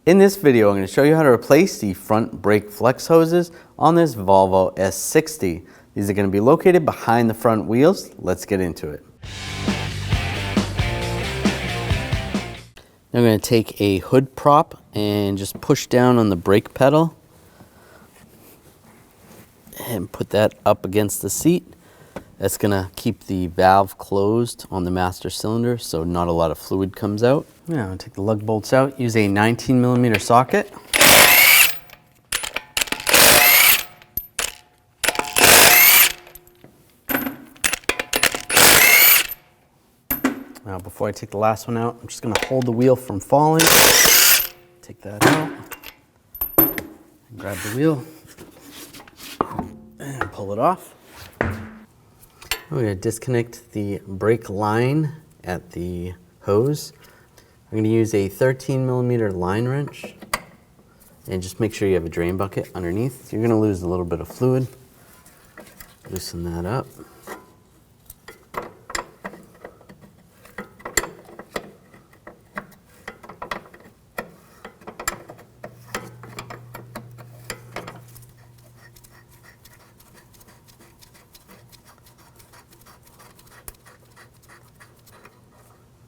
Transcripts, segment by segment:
In this video, I'm going to show you how to replace the front brake flex hoses on this Volvo S60. These are going to be located behind the front wheels. Let's get into it. Now I'm going to take a hood prop and just push down on the brake pedal and put that up against the seat. That's going to keep the valve closed on the master cylinder so not a lot of fluid comes out. Now I'll take the lug bolts out, use a 19mm socket. Now before I take the last one out, I'm just going to hold the wheel from falling. Take that out, and grab the wheel, and pull it off. We're going to disconnect the brake line at the hose. I'm going to use a 13mm line wrench and just make sure you have a drain bucket underneath. You're going to lose a little bit of fluid. Loosen that up.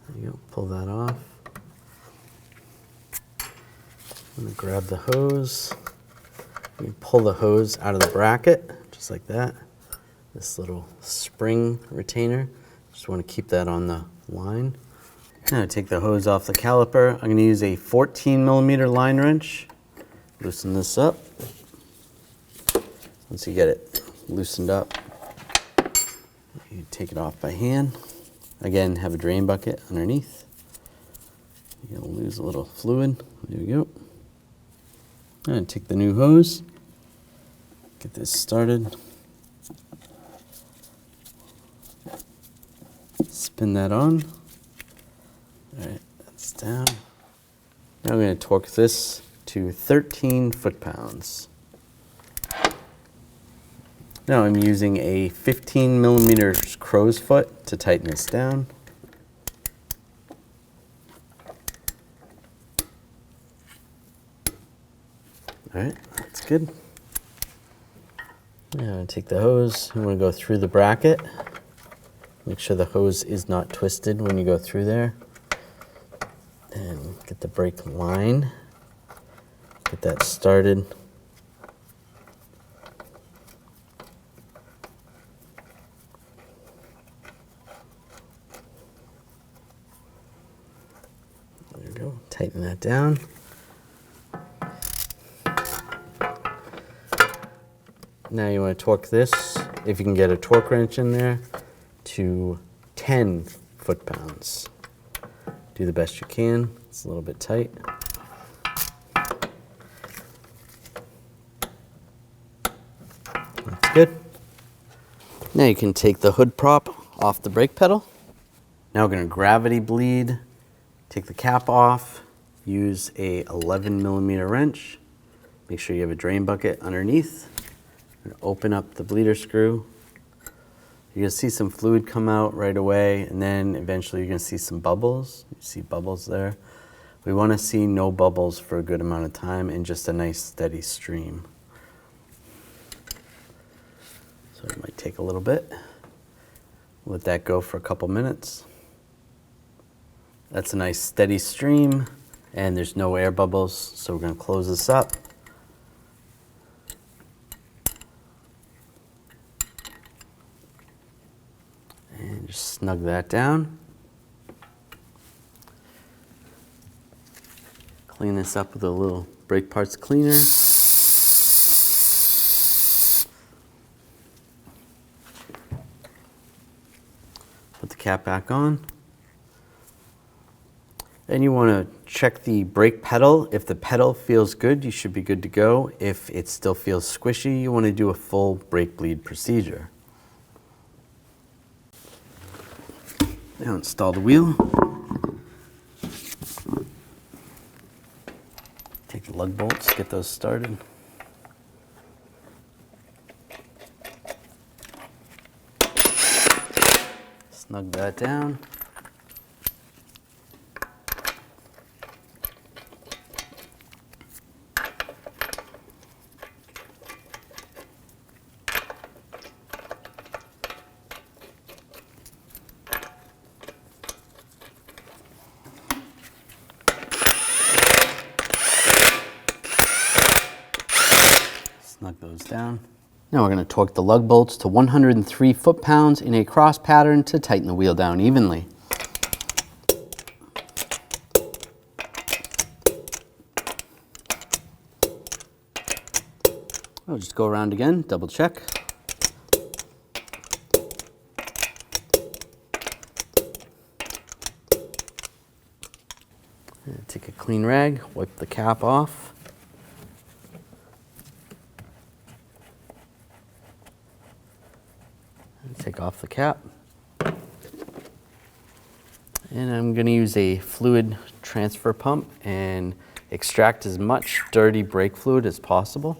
There you go, pull that off. I'm going to grab the hose. You pull the hose out of the bracket, just like that. This little spring retainer. Just want to keep that on the line. Now take the hose off the caliper. I'm going to use a 14mm line wrench. Loosen this up. Once you get it loosened up, you take it off by hand. Again, have a drain bucket underneath. You're going to lose a little fluid. There we go. And take the new hose. Get this started. Spin that on. All right, that's down. Now I'm going to torque this to 13 foot-pounds. Now I'm using a 15mm crow's foot to tighten this down. All right, that's good. Now take the hose. You want to go through the bracket. Make sure the hose is not twisted when you go through there. And get the brake line. Get that started. There we go. Tighten that down. Now you want to torque this, if you can get a torque wrench in there, to 10 foot-pounds. Do the best you can. It's a little bit tight. That's good. Now you can take the hood prop off the brake pedal. Now we're going to gravity bleed. Take the cap off. Use a 11mm wrench. Make sure you have a drain bucket underneath. Open up the bleeder screw. You're going to see some fluid come out right away, and then eventually you're going to see some bubbles. You see bubbles there. We want to see no bubbles for a good amount of time and just a nice steady stream. So it might take a little bit. Let that go for a couple minutes. That's a nice steady stream, and there's no air bubbles, so we're going to close this up. And just snug that down. Clean this up with a little brake parts cleaner. Put the cap back on. Then you want to check the brake pedal. If the pedal feels good, you should be good to go. If it still feels squishy, you want to do a full brake bleed procedure. Now install the wheel. Take the lug bolts, get those started. Snug that down. Snug those down. Now we're going to torque the lug bolts to 103 foot-pounds in a cross pattern to tighten the wheel down evenly. I'll just go around again, double check. And take a clean rag, wipe the cap off. And take off the cap. And I'm going to use a fluid transfer pump and extract as much dirty brake fluid as possible.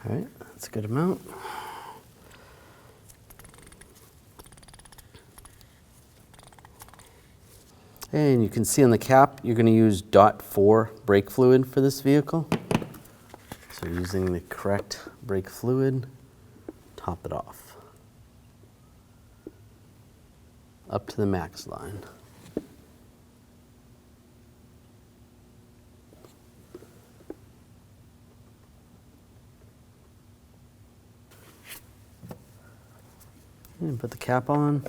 All right, that's a good amount. And you can see on the cap, you're going to use .4 brake fluid for this vehicle. So using the correct brake fluid, top it off. Up to the max line. And put the cap on.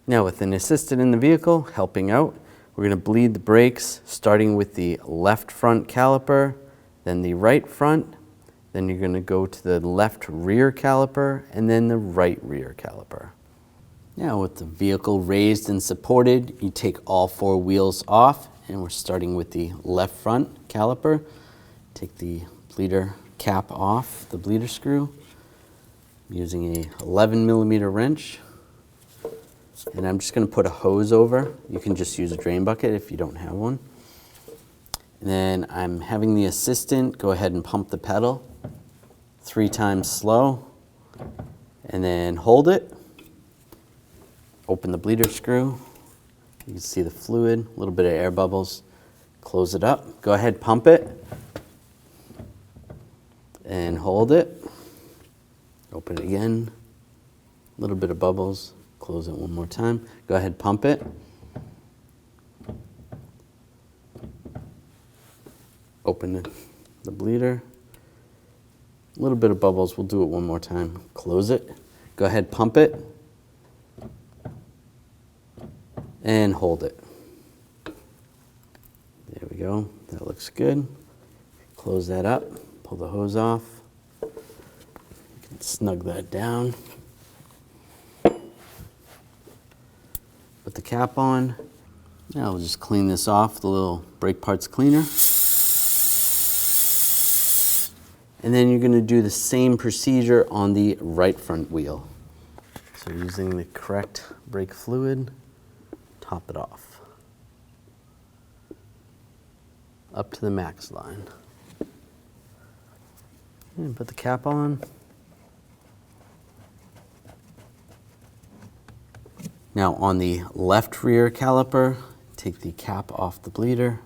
Now with an assistant in the vehicle helping out, we're going to bleed the brakes starting with the left front caliper, then the right front, then you're going to go to the left rear caliper, and then the right rear caliper. Now with the vehicle raised and supported, you take all four wheels off, and we're starting with the left front caliper. Take the bleeder cap off the bleeder screw using a 11mm wrench. And I'm just going to put a hose over. You can just use a drain bucket if you don't have one. And then I'm having the assistant go ahead and pump the pedal 3 times slow, and then hold it. Open the bleeder screw. You can see the fluid, a little bit of air bubbles. Close it up. Go ahead, pump it, and hold it. Open it again. A little bit of bubbles. Close it one more time. Go ahead, pump it. Open the bleeder. A little bit of bubbles. We'll do it one more time. Close it. Go ahead, pump it. And hold it. There we go. That looks good. Close that up. Pull the hose off. You can snug that down. Put the cap on. Now we'll just clean this off, the little brake parts cleaner. And then you're going to do the same procedure on the right front wheel. So using the correct brake fluid, top it off. Up to the max line. And put the cap on. Now on the left rear caliper, take the cap off the bleeder.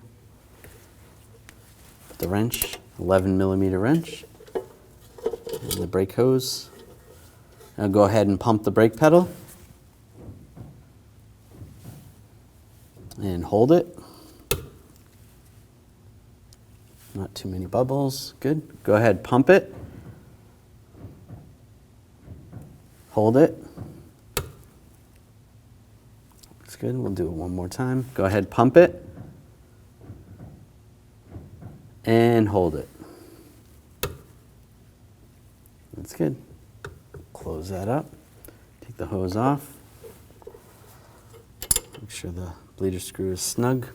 Put the wrench, 11mm wrench, and the brake hose. Now go ahead and pump the brake pedal. And hold it. Not too many bubbles, good. Go ahead, pump it. Hold it. Looks good, we'll do it one more time. Go ahead, pump it. And hold it. That's good. Close that up. Take the hose off. Make sure the bleeder screw is snug.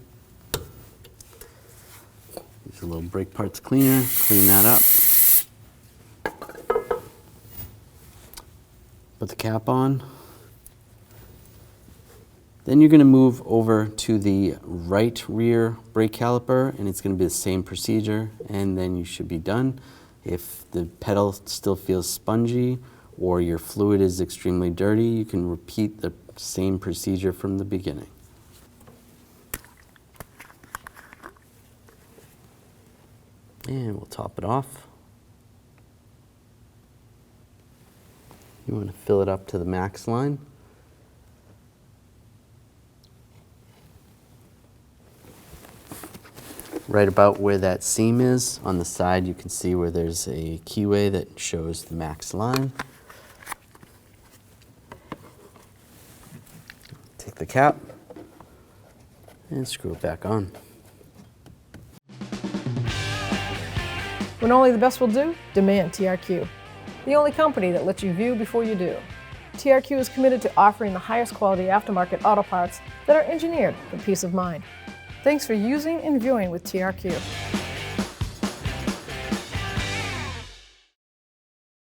Use a little brake parts cleaner, clean that up. Put the cap on. Then you're going to move over to the right rear brake caliper, and it's going to be the same procedure, and then you should be done. If the pedal still feels spongy or your fluid is extremely dirty, you can repeat the same procedure from the beginning. And we'll top it off. You want to fill it up to the max line. Right about where that seam is, on the side you can see where there's a keyway that shows the max line. Take the cap and screw it back on. When only the best will do, demand TRQ. The only company that lets you view before you do. TRQ is committed to offering the highest quality aftermarket auto parts that are engineered for peace of mind. Thanks for using and viewing with TRQ.